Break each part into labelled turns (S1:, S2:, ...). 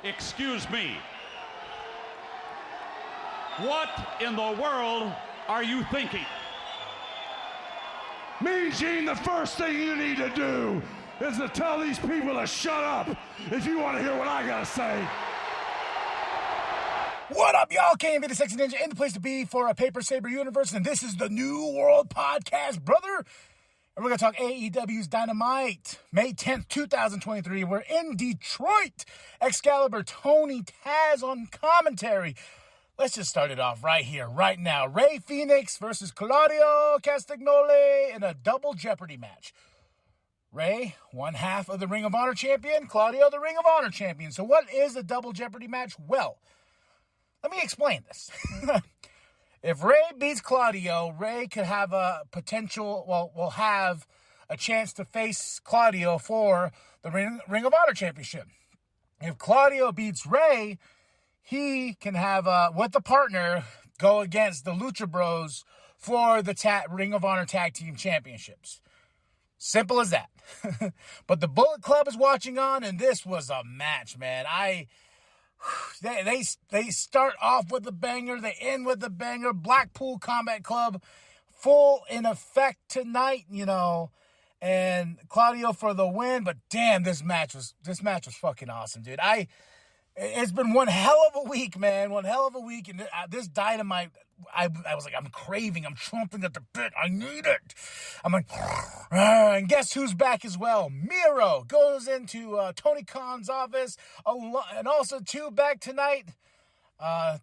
S1: Excuse me. What in the world are you thinking?
S2: Mean Gene, the first thing you need to do is to tell these people to shut up if you want to hear what I gotta say.
S3: What up, y'all? KMV the Sexy Ninja in the place to be for a Paper Saber universe, and this is the New World Podcast, brother. And we're going to talk AEW's Dynamite, May 10th, 2023. We're in Detroit. Excalibur, Tony Taz on commentary. Let's just start it off right here, right now. Rey Fenix versus Claudio Castagnoli in a double Jeopardy match. Rey, one half of the Ring of Honor champion. Claudio, the Ring of Honor champion. So what is a double Jeopardy match? Well, let me explain this. If Rey beats Claudio, Rey could have a potential, will have a chance to face Claudio for the Ring of Honor Championship. If Claudio beats Rey, he can have, with the partner, go against the Lucha Bros for the Ring of Honor Tag Team Championships. Simple as that. But the Bullet Club is watching on, and this was a match, man. They start off with a banger. They end with a banger. Blackpool Combat Club, full in effect tonight, and Claudio for the win. But damn, this match was fucking awesome, dude. It's been one hell of a week, man. One hell of a week, and this Dynamite, I was like, I'm chomping at the bit. I need it. I'm like, and guess who's back as well? Miro goes into Tony Khan's office, and also back tonight.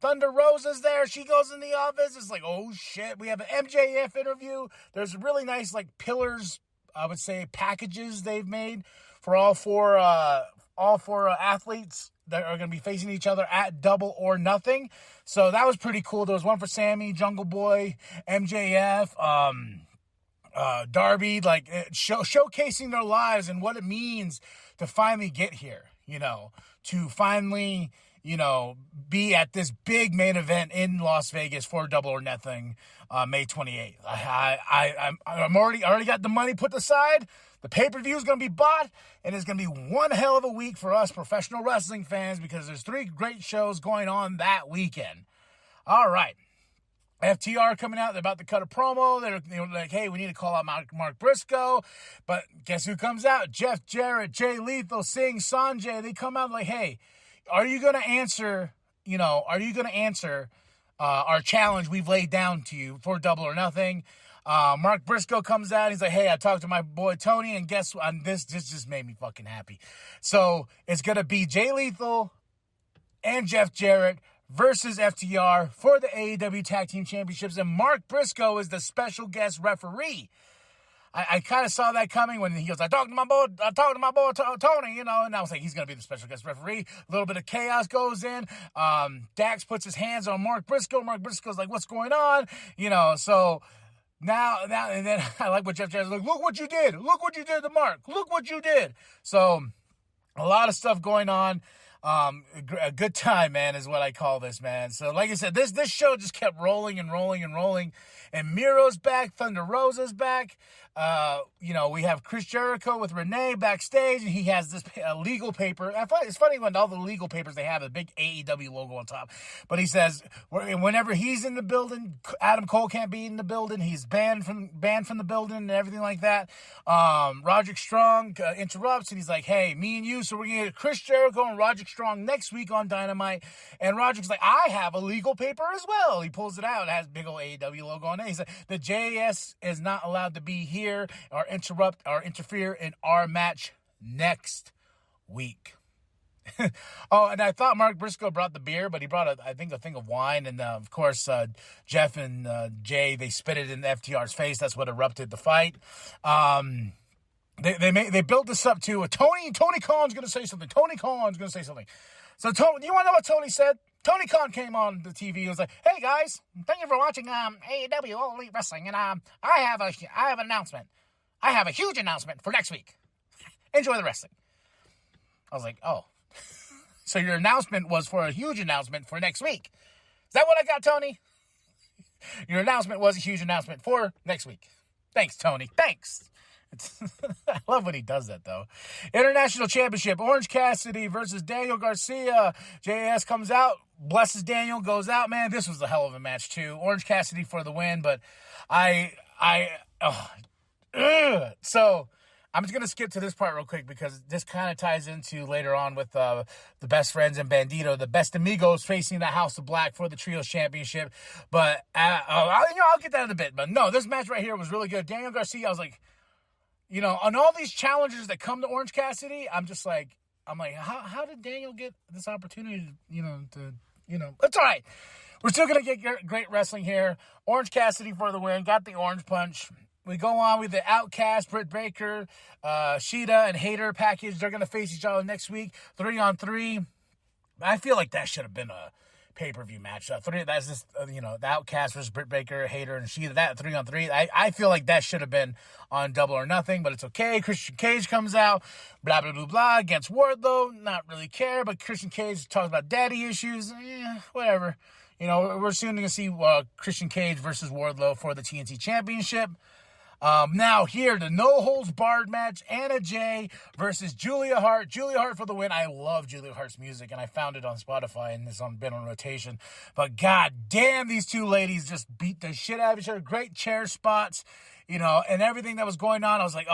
S3: Thunder Rosa's there. She goes in the office. It's like, oh shit. We have an MJF interview. There's really nice pillars, I would say, packages they've made for all four athletes that are going to be facing each other at Double or Nothing. So that was pretty cool. There was one for Sammy, Jungle Boy, MJF, Darby, showcasing their lives and what it means to finally get here, to finally, be at this big main event in Las Vegas for Double or Nothing, May 28th. I'm already got the money put aside. The pay-per-view is going to be bought, and it's going to be one hell of a week for us professional wrestling fans because there's 3 great shows going on that weekend. All right. FTR coming out. They're about to cut a promo. They're like, hey, we need to call out Mark Briscoe. But guess who comes out? Jeff Jarrett, Jay Lethal, Singh, Sanjay. They come out like, hey, are you going to answer our challenge we've laid down to you for Double or Nothing? Mark Briscoe comes out. He's like, hey, I talked to my boy Tony, and guess what? This just made me fucking happy. So it's going to be Jay Lethal and Jeff Jarrett versus FTR for the AEW Tag Team Championships, and Mark Briscoe is the special guest referee. I kind of saw that coming when he goes, I talked to my boy Tony, and I was like, he's going to be the special guest referee. A little bit of chaos goes in. Dax puts his hands on Mark Briscoe. Mark Briscoe's like, what's going on? So now, and then I like what Jeff Jarrett's like, look what you did. Look what you did to Mark. Look what you did. So a lot of stuff going on. A good time, man, is what I call this, man. So, like I said, this show just kept rolling and rolling and rolling. And Miro's back, Thunder Rosa's back. We have Chris Jericho with Renee backstage, and he has this legal paper. It's funny when all the legal papers they have a big AEW logo on top. But he says whenever he's in the building, Adam Cole can't be in the building. He's banned from the building and everything like that. Roderick Strong interrupts, and he's like, hey, me and you, so we're going to get Chris Jericho and Roderick Strong next week on Dynamite. And Roderick's like, I have a legal paper as well. He pulls it out. It has big old AEW logo on it. He said, the JAS is not allowed to be here or interrupt or interfere in our match next week. Oh, and I thought Mark Briscoe brought the beer, but he brought, I think, a thing of wine. And, of course, Jeff and Jay, they spit it in FTR's face. That's what erupted the fight. They built this up to Tony Khan's going to say something. So, Tony, you want to know what Tony said? Tony Khan came on the TV and was like, hey, guys, thank you for watching AEW All Elite Wrestling. And I have an announcement. I have a huge announcement for next week. Enjoy the wrestling. I was like, oh. So your announcement was for a huge announcement for next week. Is that what I got, Tony? Your announcement was a huge announcement for next week. Thanks, Tony. Thanks. I love when he does that, though. International Championship, Orange Cassidy versus Daniel Garcia. JAS comes out, blesses Daniel, goes out. Man, this was a hell of a match, too. Orange Cassidy for the win, but So I'm just going to skip to this part real quick because this kind of ties into later on with the Best Friends and Bandito, the Best Amigos facing the House of Black for the Trios Championship. But I'll get that in a bit. But no, this match right here was really good. Daniel Garcia, I was like, on all these challengers that come to Orange Cassidy, I'm like, how did Daniel get this opportunity it's all right. We're still going to get great wrestling here. Orange Cassidy for the win, got the orange punch. We go on with the Outcast, Britt Baker, Sheeta, and Hayter package. They're going to face each other next week, 3-on-3. I feel like that should have been a pay-per-view match. That's just, the Outcast versus Britt Baker, Hayter, and Sheeta. That 3-on-3. I feel like that should have been on Double or Nothing, but it's okay. Christian Cage comes out, blah, blah, blah, blah, against Wardlow. Not really care, but Christian Cage talks about daddy issues. Whatever. We're soon going to see Christian Cage versus Wardlow for the TNT Championship. Now here, the no-holds-barred match, Anna Jay versus Julia Hart. Julia Hart for the win. I love Julia Hart's music, and I found it on Spotify, and it's been on rotation. But god damn, these two ladies just beat the shit out of each other. Great chair spots, and everything that was going on. I was like,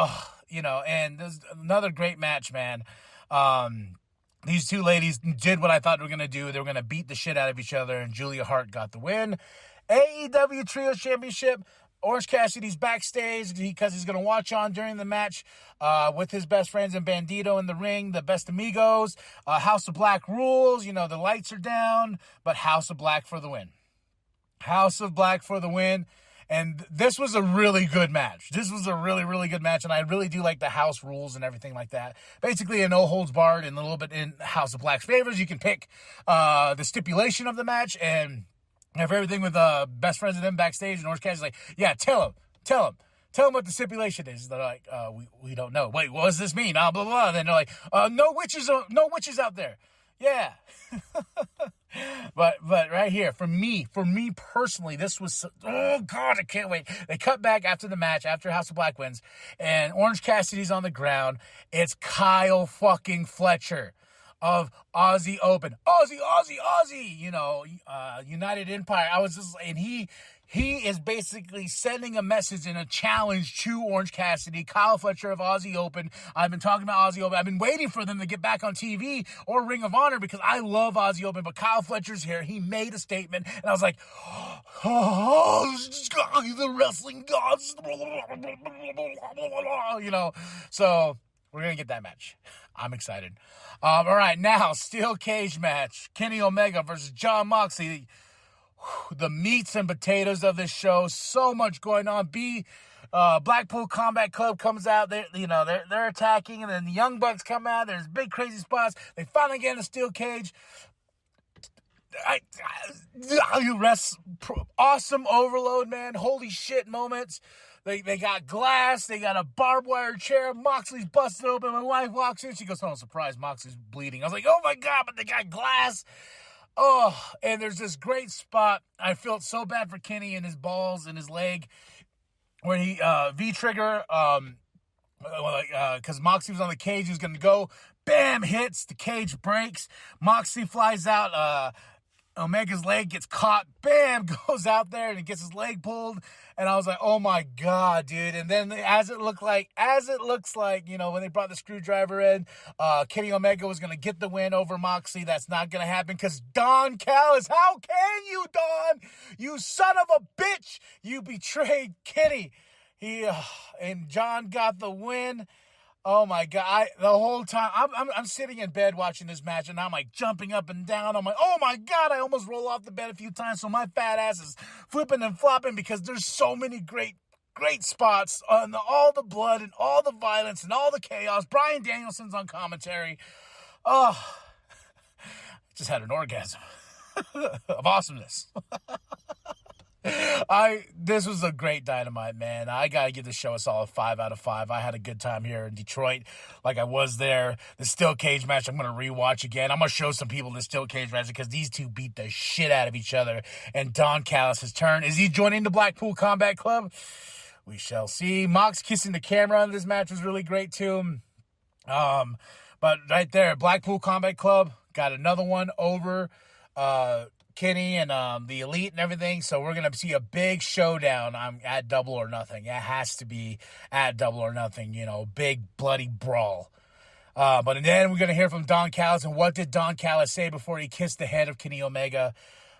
S3: and there's another great match, man. These two ladies did what I thought they were going to do. They were going to beat the shit out of each other, and Julia Hart got the win. AEW Trios Championship. Orange Cassidy's backstage because he's going to watch on during the match with his best friends and Bandito in the ring, the Best Amigos. House of Black rules. The lights are down, but House of Black for the win. House of Black for the win. And this was a really good match. This was a really, really good match, and I really do like the house rules and everything like that. Basically, a no-holds-barred and a little bit in House of Black's favors. You can pick the stipulation of the match and have everything with Best Friends and them backstage, and Orange Cassidy's like, yeah, tell him what the stipulation is. They're like, we don't know. Wait, what does this mean? Blah, blah, blah. And then they're like, no witches out there. Yeah. But right here, for me personally, this was, oh God, I can't wait. They cut back after the match, after House of Black wins, and Orange Cassidy's on the ground. It's Kyle fucking Fletcher of Aussie Open. Aussie, United Empire. I was just, and he is basically sending a message and a challenge to Orange Cassidy, Kyle Fletcher of Aussie Open. I've been talking about Aussie Open. I've been waiting for them to get back on TV or Ring of Honor because I love Aussie Open, but Kyle Fletcher's here. He made a statement, and I was like, the wrestling gods, so we're going to get that match. I'm excited. All right, now, steel cage match. Kenny Omega versus Jon Moxley. The meats and potatoes of this show. So much going on. Blackpool Combat Club comes out. They're attacking, and then the Young Bucks come out. There's big crazy spots. They finally get in a steel cage. Awesome overload, man. Holy shit moments. They got glass. They got a barbed wire chair. Moxley's busted open. My wife walks in. She goes, oh, surprise, Moxley's bleeding. I was like, oh, my God, but they got glass. Oh, and there's this great spot. I felt so bad for Kenny and his balls and his leg where he V-trigger, because Moxley was on the cage. He was going to go. Bam, hits. The cage breaks. Moxley flies out. Omega's leg gets caught. Bam, goes out there and he gets his leg pulled. And I was like, oh my God, dude. And then as it looks like, when they brought the screwdriver in, Kenny Omega was going to get the win over Moxley. That's not going to happen because Don Callis, how can you, Don? You son of a bitch. You betrayed Kenny. And John got the win. Oh my God! The whole time I'm sitting in bed watching this match, and I'm like jumping up and down. I'm like, oh my God! I almost roll off the bed a few times, so my fat ass is flipping and flopping because there's so many great spots on all the blood and all the violence and all the chaos. Bryan Danielson's on commentary. Oh, just had an orgasm of awesomeness. This was a great Dynamite, man. I gotta give the show a solid 5 out of 5. I had a good time here in Detroit, like I was there. The steel cage match, I'm gonna rewatch again. I'm gonna show some people the steel cage match because these two beat the shit out of each other. And Don Callis' turn. Is he joining the Blackpool Combat Club? We shall see. Mox kissing the camera in this match was really great, too. But right there, Blackpool Combat Club got another one over Kenny and the Elite and everything. So we're going to see a big showdown at Double or Nothing. It has to be at Double or Nothing, big bloody brawl. But then we're going to hear from Don Callis. And what did Don Callis say before he kissed the head of Kenny Omega?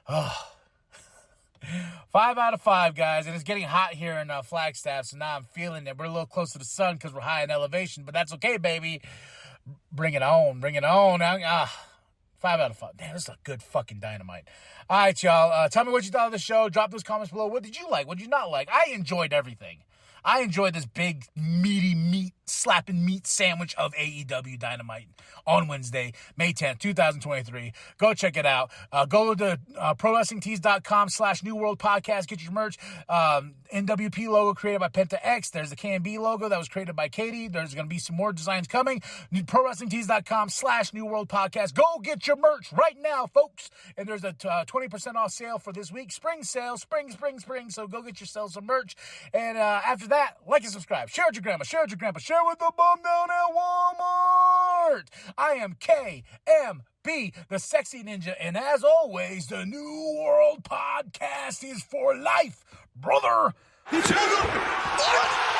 S3: 5 out of 5, guys. And it's getting hot here in Flagstaff. So now I'm feeling it. We're a little close to the sun because we're high in elevation. But that's okay, baby. Bring it on. Bring it on. 5 out of 5. Damn, this is a good fucking Dynamite. All right, y'all. Tell me what you thought of the show. Drop those comments below. What did you like? What did you not like? I enjoyed everything. I enjoyed this big, meaty, slapping meat sandwich of AEW Dynamite on Wednesday, May 10th, 2023. Go check it out. Go to ProWrestlingTees.com/New World Podcast. Get your merch. nWp logo created by Penta X. There's the KMB logo that was created by Katie. There's going to be some more designs coming. ProWrestlingTees.com/New World Podcast. Go get your merch right now, folks. And there's a 20% off sale for this week. Spring sale. Spring. So go get yourself some merch. And after that, like and subscribe. Share with your grandma. Share with your grandpa. Share with the bum down at Walmart. I am KMB, the Sexy Ninja. And as always, the New World Podcast is for life, brother.
S2: What?